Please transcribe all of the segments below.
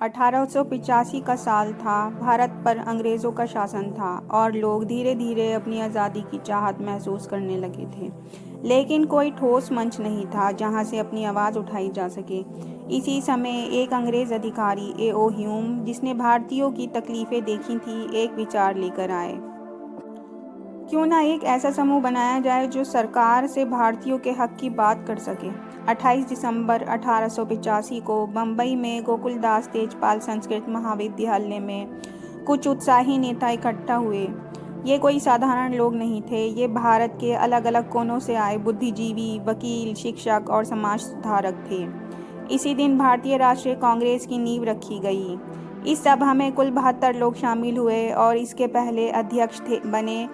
1885 का साल था। भारत पर अंग्रेज़ों का शासन था और लोग धीरे धीरे अपनी आज़ादी की चाहत महसूस करने लगे थे, लेकिन कोई ठोस मंच नहीं था जहां से अपनी आवाज़ उठाई जा सके। इसी समय एक अंग्रेज़ अधिकारी ए.ओ. ह्यूम, जिसने भारतीयों की तकलीफ़ें देखी थी, एक विचार लेकर आए। क्यों ना एक ऐसा समूह बनाया जाए जो सरकार से भारतीयों के हक की बात कर सके। 28 दिसंबर 1885 को बम्बई में गोकुलदास तेजपाल संस्कृत महाविद्यालय में कुछ उत्साही नेता इकट्ठा हुए। ये कोई साधारण लोग नहीं थे, ये भारत के अलग अलग कोनों से आए बुद्धिजीवी, वकील, शिक्षक और समाज सुधारक थे। इसी दिन भारतीय राष्ट्रीय कांग्रेस की नींव रखी गई। इस सभा में कुल 72 लोग शामिल हुए और इसके पहले अध्यक्ष बने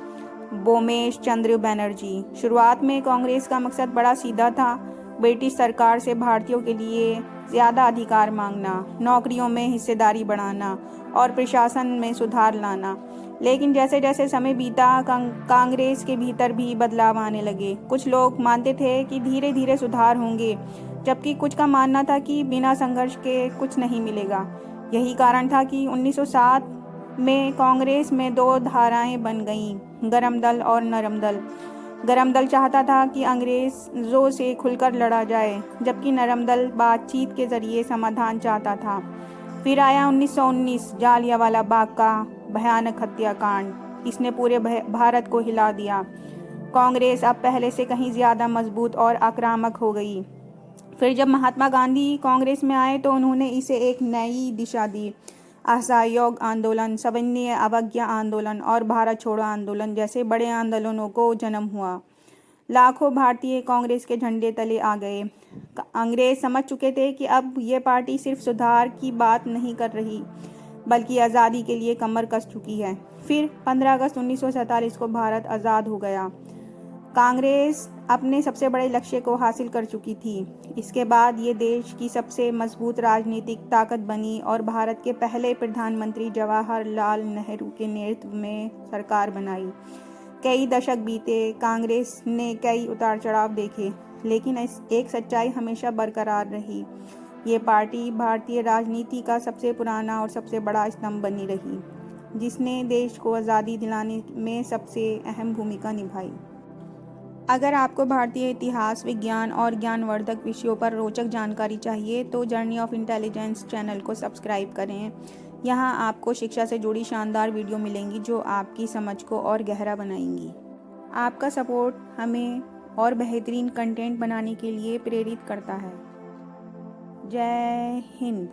बोमेश चंद्र बनर्जी। शुरुआत में कांग्रेस का मकसद बड़ा सीधा था, ब्रिटिश सरकार से भारतीयों के लिए ज़्यादा अधिकार मांगना, नौकरियों में हिस्सेदारी बढ़ाना और प्रशासन में सुधार लाना। लेकिन जैसे जैसे समय बीता, कांग्रेस के भीतर भी बदलाव आने लगे। कुछ लोग मानते थे कि धीरे धीरे सुधार होंगे, जबकि कुछ का मानना था कि बिना संघर्ष के कुछ नहीं मिलेगा। यही कारण था कि 1907 में कांग्रेस में दो धाराएं बन गईं, गरम दल और नरम दल। गरम दल चाहता था कि अंग्रेजों से खुलकर लड़ा जाए, जबकि नरम दल बातचीत के जरिए समाधान चाहता था। फिर आया 1919 जालियांवाला बाग का भयानक हत्याकांड। इसने पूरे भारत को हिला दिया। कांग्रेस अब पहले से कहीं ज़्यादा मजबूत और आक्रामक हो गई। फिर जब महात्मा गांधी कांग्रेस में आए तो उन्होंने इसे एक नई दिशा दी। असहयोग आंदोलन, सविनय अवज्ञा आंदोलन और भारत छोड़ो आंदोलन जैसे बड़े आंदोलनों को जन्म हुआ। लाखों भारतीय कांग्रेस के झंडे तले आ गए। अंग्रेज समझ चुके थे कि अब ये पार्टी सिर्फ सुधार की बात नहीं कर रही, बल्कि आज़ादी के लिए कमर कस चुकी है। फिर 15 अगस्त 1947 को भारत आज़ाद हो गया। कांग्रेस अपने सबसे बड़े लक्ष्य को हासिल कर चुकी थी। इसके बाद ये देश की सबसे मजबूत राजनीतिक ताकत बनी और भारत के पहले प्रधानमंत्री जवाहरलाल नेहरू के नेतृत्व में सरकार बनाई। कई दशक बीते, कांग्रेस ने कई उतार चढ़ाव देखे, लेकिन एक सच्चाई हमेशा बरकरार रही। ये पार्टी भारतीय राजनीति का सबसे पुराना और सबसे बड़ा स्तंभ बनी रही, जिसने देश को आज़ादी दिलाने में सबसे अहम भूमिका निभाई। अगर आपको भारतीय इतिहास, विज्ञान और ज्ञानवर्धक विषयों पर रोचक जानकारी चाहिए तो जर्नी ऑफ इंटेलिजेंस चैनल को सब्सक्राइब करें। यहाँ आपको शिक्षा से जुड़ी शानदार वीडियो मिलेंगी जो आपकी समझ को और गहरा बनाएंगी। आपका सपोर्ट हमें और बेहतरीन कंटेंट बनाने के लिए प्रेरित करता है। जय हिंद।